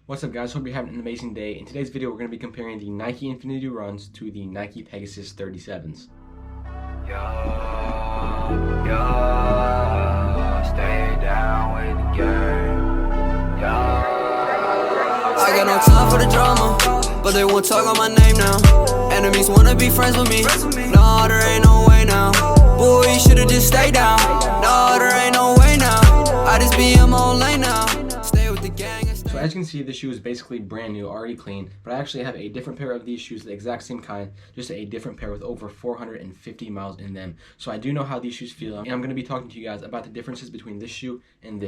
What's up guys, hope you're having an amazing day. In today's video we're going to be comparing the Nike Infinity Runs to the Nike Pegasus 37s. Stay down with the game. I got no time for the drama, but they won't talk on my name now. Enemies wanna be friends with me. No, there ain't no way now. Boy, you should've just stayed down. No, there ain't no way now. I just be in my own lane now. Stay with the gang. So as you can see, the shoe is basically brand new, already clean, but I actually have a different pair of these shoes, the exact same kind, just a different pair with over 450 miles in them. So I do know how these shoes feel, and I'm going to be talking to you guys about the differences between this shoe, and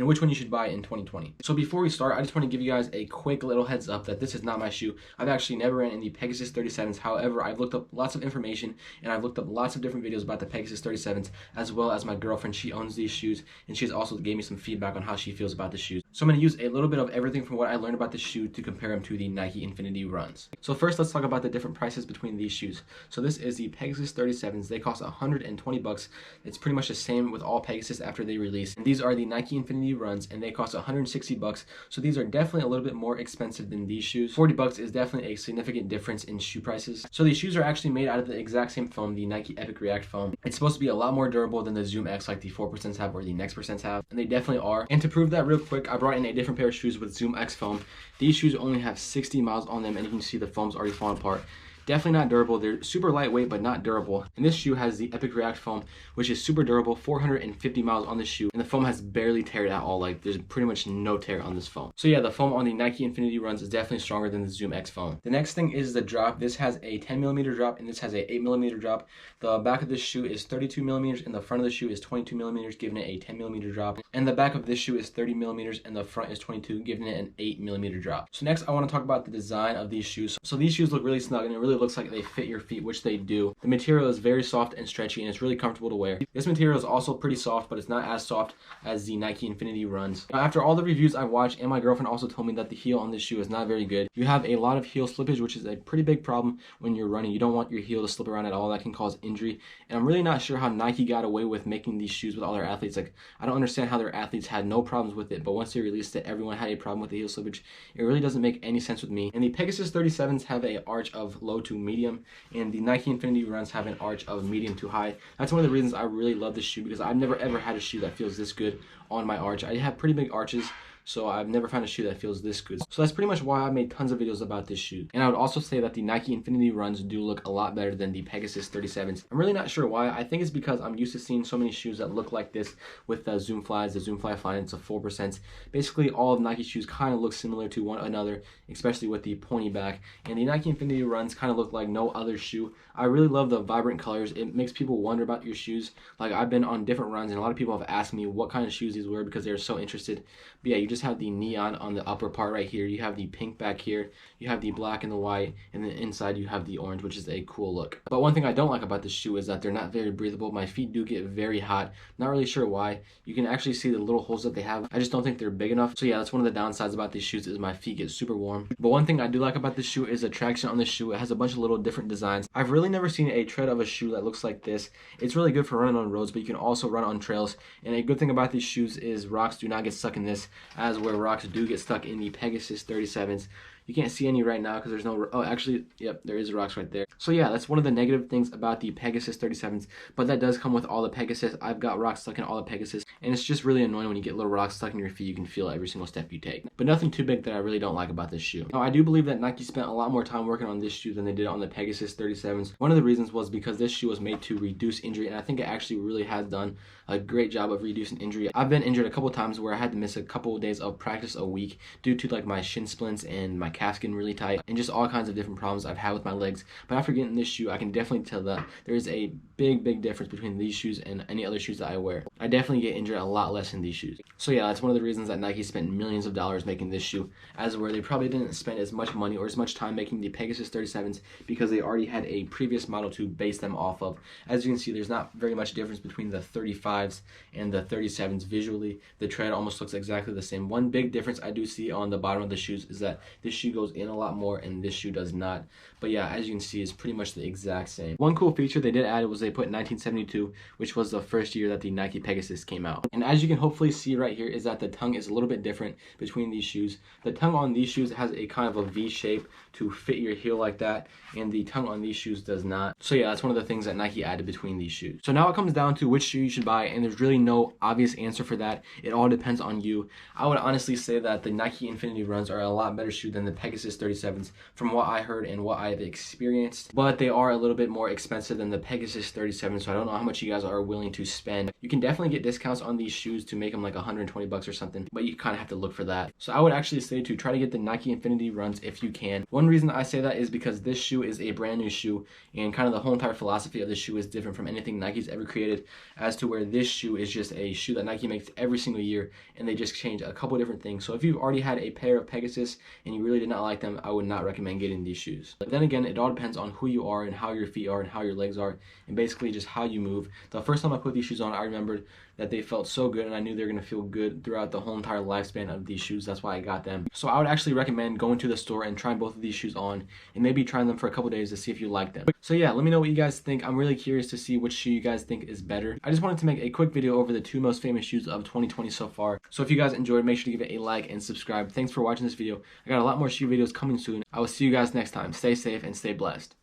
which one you should buy in 2020. So before we start, I just want to give you guys a quick little heads up that this is not my shoe. I've actually never ran in the Pegasus 37s. However, I've looked up lots of information, and I've looked up lots of different videos about the Pegasus 37s, as well as my girlfriend. She owns these shoes, and she's also gave me some feedback on how she feels about the shoes. So I'm going to use a little bit of everything from what I learned about the shoe to compare them to the Nike Infinity Runs. So first, let's talk about the different prices between these shoes. So this is the Pegasus 37s. They cost 120 bucks. It's pretty much the same with all Pegasus after they release. And these are the Nike Infinity Runs, and they cost 160 bucks. So these are definitely a little bit more expensive than these shoes. 40 bucks is definitely a significant difference in shoe prices. So these shoes are actually made out of the exact same foam, the Nike Epic React foam. It's supposed to be a lot more durable than the Zoom X like the 4% have or the Next percent have, and they definitely are. And to prove that real quick, I brought in a different pair of shoes with Zoom X foam. These shoes only have 60 miles on them, and you can see the foam's already falling apart. Definitely not durable. They're super lightweight, but not durable. And this shoe has the Epic React foam, which is super durable, 450 miles on the shoe. And the foam has barely teared at all. Like, there's pretty much no tear on this foam. So yeah, the foam on the Nike Infinity Runs is definitely stronger than the Zoom X foam. The next thing is the drop. This has a 10mm drop, and this has a 8mm drop. The back of this shoe is 32mm, and the front of the shoe is 22mm, giving it a 10mm drop. And the back of this shoe is 30mm, and the front is 22, giving it an 8mm drop. So next, I want to talk about the design of these shoes. So these shoes look really snug, and it really looks like they fit your feet, which they do. The material is very soft and stretchy, and it's really comfortable to wear. This material is also pretty soft, but it's not as soft as the Nike Infinity Runs. Now, after all the reviews I've watched, and my girlfriend also told me that the heel on this shoe is not very good. You have a lot of heel slippage, which is a pretty big problem when you're running. You don't want your heel to slip around at all. That can cause injury. And I'm really not sure how Nike got away with making these shoes with all their athletes. Like, I don't understand how their athletes had no problems with it, but once they released it, everyone had a problem with the heel slippage. It really doesn't make any sense with me. And the Pegasus 37s have an arch of low to medium, and the Nike Infinity Runs have an arch of medium to high. That's one of the reasons I really love this shoe, because I've never ever had a shoe that feels this good on my arch. I have pretty big arches, so I've never found a shoe that feels this good. So that's pretty much why I made tons of videos about this shoe. And I would also say that the Nike Infinity Runs do look a lot better than the Pegasus 37s. I'm really not sure why. I think it's because I'm used to seeing so many shoes that look like this with the Zoom Flies, the Zoom Fly Fly, it's a 4%. Basically, all of Nike shoes kind of look similar to one another, especially with the pointy back. And the Nike Infinity Runs kind of look like no other shoe. I really love the vibrant colors. It makes people wonder about your shoes. Like, I've been on different runs, and a lot of people have asked me what kind of shoes these were because they're so interested. But yeah, you just have the neon on the upper part right here. You have the pink back here. You have the black and the white, and then inside you have the orange, which is a cool look. But one thing I don't like about this shoe is that they're not very breathable. My feet do get very hot. Not really sure why. You can actually see the little holes that they have. I just don't think they're big enough. So yeah, that's one of the downsides about these shoes, is my feet get super warm. But one thing I do like about this shoe is the traction on the shoe. It has a bunch of little different designs. I've really never seen a tread of a shoe that looks like this. It's really good for running on roads, but you can also run on trails. And a good thing about these shoes is rocks do not get stuck in this, as where rocks do get stuck in the Pegasus 37s. You can't see any right now because there's no, oh, actually, yep, there is rocks right there. So yeah, that's one of the negative things about the Pegasus 37s, but that does come with all the Pegasus. I've got rocks stuck in all the Pegasus, and it's just really annoying when you get little rocks stuck in your feet. You can feel every single step you take. But nothing too big that I really don't like about this shoe. Now, I do believe that Nike spent a lot more time working on this shoe than they did on the Pegasus 37s. One of the reasons was because this shoe was made to reduce injury, and I think it actually really has done a great job of reducing injury. I've been injured a couple times where I had to miss a couple of days of practice a week due to like my shin splints and my calf getting really tight, and just all kinds of different problems I've had with my legs. But after getting this shoe, I can definitely tell that there is a big difference between these shoes and any other shoes that I wear. I definitely get injured a lot less in these shoes. So yeah, that's one of the reasons that Nike spent millions of dollars making this shoe, as where they probably didn't spend as much money or as much time making the Pegasus 37s because they already had a previous model to base them off of. As you can see, there's not very much difference between the 35s and the 37s visually. The tread almost looks exactly the same, And one big difference I do see on the bottom of the shoes is that this shoe goes in a lot more and this shoe does not. But yeah, as you can see, it's pretty much the exact same. One cool feature they did add was they put 1972, which was the first year that the Nike Pegasus came out. And as you can hopefully see right here is that the tongue is a little bit different between these shoes. The tongue on these shoes has a kind of a V shape to fit your heel like that, and the tongue on these shoes does not. So yeah, that's one of the things that Nike added between these shoes. So now it comes down to which shoe you should buy, and there's really no obvious answer for that. It all depends on you. I would honestly say that the Nike Infinity Runs are a lot better shoe than the Pegasus 37s from what I heard and what I've experienced, but they are a little bit more expensive than the Pegasus 37, so I don't know how much you guys are willing to spend. You can definitely get discounts on these shoes to make them like 120 bucks or something, but you kind of have to look for that. So I would actually say to try to get the Nike Infinity Runs if you can. One reason I say that is because this shoe is a brand new shoe, and kind of the whole entire philosophy of this shoe is different from anything Nike's ever created, as to where this shoe is just a shoe that Nike makes every single year, and they just change a couple different things. So if you've already had a pair of Pegasus and you really did not like them, I would not recommend getting these shoes. But then again, it all depends on who you are and how your feet are and how your legs are, and basically just how you move. The first time I put these shoes on, I remembered that they felt so good, and I knew they were going to feel good throughout the whole entire lifespan of these shoes. That's why I got them. So I would actually recommend going to the store and trying both of these shoes on, and maybe trying them for a couple days to see if you like them. So yeah, let me know what you guys think. I'm really curious to see which shoe you guys think is better. I just wanted to make a quick video over the two most famous shoes of 2020 so far. So if you guys enjoyed, make sure to give it a like and subscribe. Thanks for watching this video. I got a lot more shoe videos coming soon. I will see you guys next time. Stay safe and stay blessed.